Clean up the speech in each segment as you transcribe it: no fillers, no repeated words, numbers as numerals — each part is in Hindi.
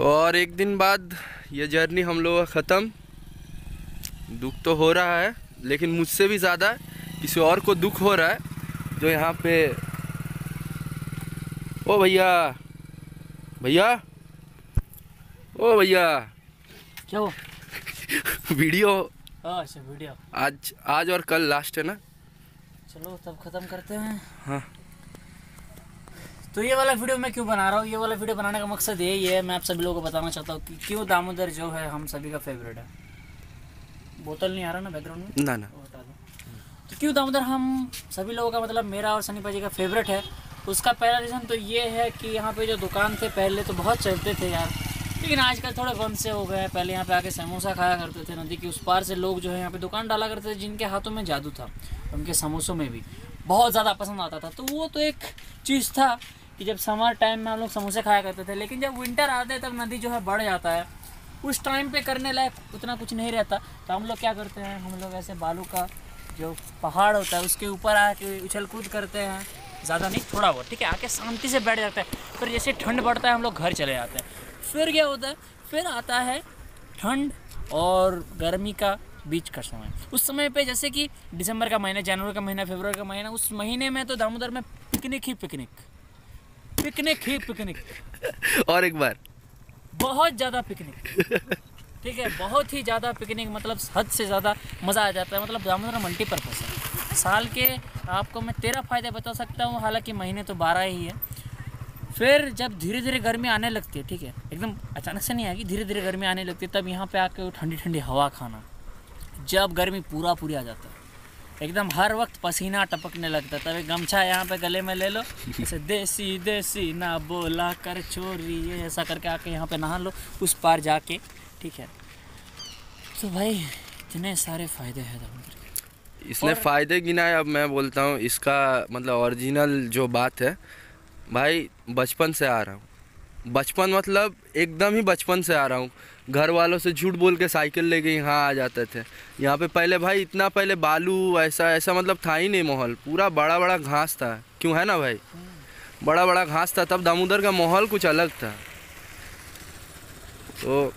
तो और एक दिन बाद ये जर्नी हम लोग का ख़त्म। दुख तो हो रहा है, लेकिन मुझसे भी ज़्यादा किसी और को दुख हो रहा है जो यहाँ पे। ओ भैया, भैया, ओ भैया, क्या हो? वीडियो। अच्छा वीडियो। आज और कल लास्ट है ना। चलो तब ख़त्म करते हैं। हाँ, तो ये वाला वीडियो मैं क्यों बना रहा हूँ, ये वाला वीडियो बनाने का मकसद यही है, मैं आप सभी लोगों को बताना चाहता हूँ कि क्यों दामोदर जो है हम सभी का फेवरेट है। बोतल नहीं आ रहा ना बैकग्राउंड में? ना ना। हटा दो। तो क्यों दामोदर हम सभी लोगों का, मतलब मेरा और सनी भाजी का फेवरेट है। उसका पहला रीज़न तो ये है कि यहाँ पे जो दुकान थे पहले तो बहुत चलते थे यार, लेकिन आजकल थोड़े बंद से हो गए हैं। पहले यहाँ पे आके समोसा खाया करते थे, नदी के उस पार से लोग जो है यहाँ पे दुकान डाला करते थे, जिनके हाथों में जादू था। उनके समोसों में भी बहुत ज़्यादा पसंद आता था। तो वो तो एक चीज़ था कि जब समर टाइम में हम लोग समोसे खाया करते थे, लेकिन जब विंटर आते तब नदी जो है बढ़ जाता है। उस टाइम पे करने लायक उतना कुछ नहीं रहता, तो हम लोग क्या करते हैं, हम लोग ऐसे बालू का जो पहाड़ होता है उसके ऊपर आके उछल कूद करते हैं। ज़्यादा नहीं, थोड़ा बहुत, ठीक है, आके शांति से बैठ जाता है। फिर जैसे ठंड बढ़ता है हम लोग घर चले जाते हैं। फिर क्या होता है, फिर आता है ठंड और गर्मी का बीच का समय। उस समय पे जैसे कि दिसंबर का महीना, जनवरी का महीना, फरवरी का महीना, उस महीने में तो दामोदर में पिकनिक ही पिकनिक, पिकनिक ही पिकनिक। और एक बार बहुत ज़्यादा पिकनिक, ठीक है, बहुत ही ज़्यादा पिकनिक, मतलब हद से ज़्यादा मज़ा आ जाता है। मतलब दामोदर मल्टीपर्पज़ है। साल के आपको मैं 13 फ़ायदे बता सकता हूँ, हालांकि महीने तो 12 ही है। फिर जब धीरे धीरे गर्मी आने लगती है, ठीक है, एकदम अचानक से नहीं आएगी, धीरे धीरे गर्मी आने लगती है, तब यहाँ पे आके ठंडी ठंडी हवा खाना। जब गर्मी पूरी आ जाता है, एकदम हर वक्त पसीना टपकने लगता है, तब एक गमछा यहाँ पे गले में ले लो, ऐसे देसी देसी ना बोला कर चोरी, ये ऐसा करके आके यहाँ पे नहा लो उस पार जाके, ठीक है। तो भाई इतने सारे फ़ायदे हैं दामोदर के। इसने फ़ायदे गिनाए, अब मैं बोलता हूँ इसका मतलब ओरिजिनल जो बात है भाई, बचपन से आ रहा हूँ। बचपन मतलब एकदम ही बचपन से आ रहा हूँ। घर वालों से झूठ बोल के साइकिल लेके यहाँ आ जाते थे। यहाँ पे पहले भाई इतना पहले बालू ऐसा मतलब था ही नहीं माहौल, पूरा बड़ा बड़ा घास था, क्यों है ना भाई, बड़ा बड़ा घास था। तब दामोदर का माहौल कुछ अलग था। तो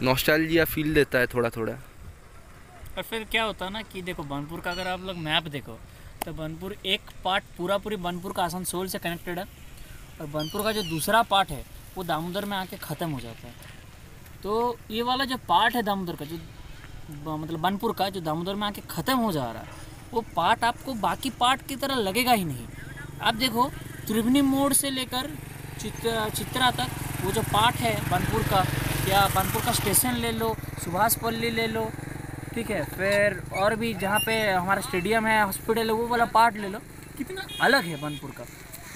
नॉस्टैल्जिया फील देता है थोड़ा थोड़ा। और फिर क्या होता है ना कि देखो, बनपुर का अगर आप लोग मैप देखो तो बनपुर एक पार्ट पूरी बनपुर का आसनसोल से कनेक्टेड है, और बनपुर का जो दूसरा पार्ट है वो दामोदर में आके ख़त्म हो जाता है। तो ये वाला जो पार्ट है दामोदर का, जो मतलब बनपुर का जो दामोदर में आके ख़त्म हो जा रहा है, वो पार्ट आपको बाकी पार्ट की तरह लगेगा ही नहीं। आप देखो, त्रिवेणी मोड़ से लेकर चित्रा तक वो जो पार्ट है बनपुर का, या बनपुर का स्टेशन ले लो, सुभाष पल्ली ले लो, ठीक है, फिर और भी जहाँ पे हमारा स्टेडियम है, हॉस्पिटल है, वो वाला पार्ट ले लो, कितना अलग है बनपुर का।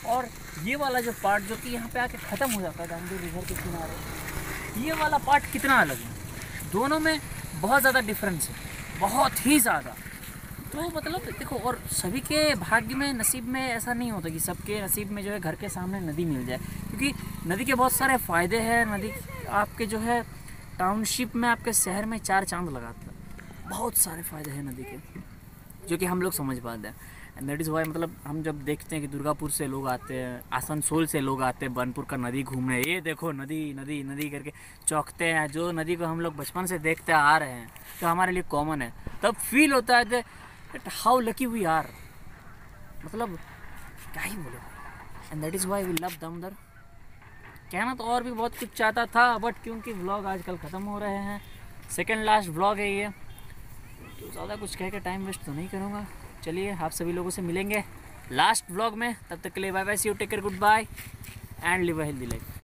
और ये वाला जो पार्ट जो कि यहाँ पे आके ख़त्म हो जाता है दामोदर रिवर के किनारे, ये वाला पार्ट कितना अलग है। दोनों में बहुत ज़्यादा डिफरेंस है, बहुत ही ज़्यादा। तो मतलब देखो, और सभी के भाग्य में, नसीब में ऐसा नहीं होता कि सबके नसीब में जो है घर के सामने नदी मिल जाए, क्योंकि नदी के बहुत सारे फ़ायदे हैं। नदी आपके जो है टाउनशिप में, आपके शहर में 4 चांद लगाता है। बहुत सारे फ़ायदे हैं नदी के, जो कि हम लोग समझ पाते हैं। एंड दैट इज़ वाई, मतलब हम जब देखते हैं कि दुर्गापुर से लोग आते हैं, आसनसोल से लोग आते हैं बनपुर का नदी घूमने, ये देखो नदी नदी नदी करके चौंकते हैं। जो नदी को हम लोग बचपन से देखते आ रहे हैं, तो हमारे लिए कॉमन है, तब फील होता है that how lucky we are. मतलब क्या ही बोले। And that is why we love Damodar. कहना तो और भी बहुत कुछ चाहता था, बट क्योंकि व्लॉग आजकल ख़त्म हो रहे हैं, सेकेंड लास्ट व्लॉग है ये, तो ज़्यादा कुछ कह के टाइम वेस्ट तो नहीं करूँगा। चलिए, आप सभी लोगों से मिलेंगे लास्ट व्लॉग में, तब तक के लिए bye bye, see you, take care, good bye and live a healthy life.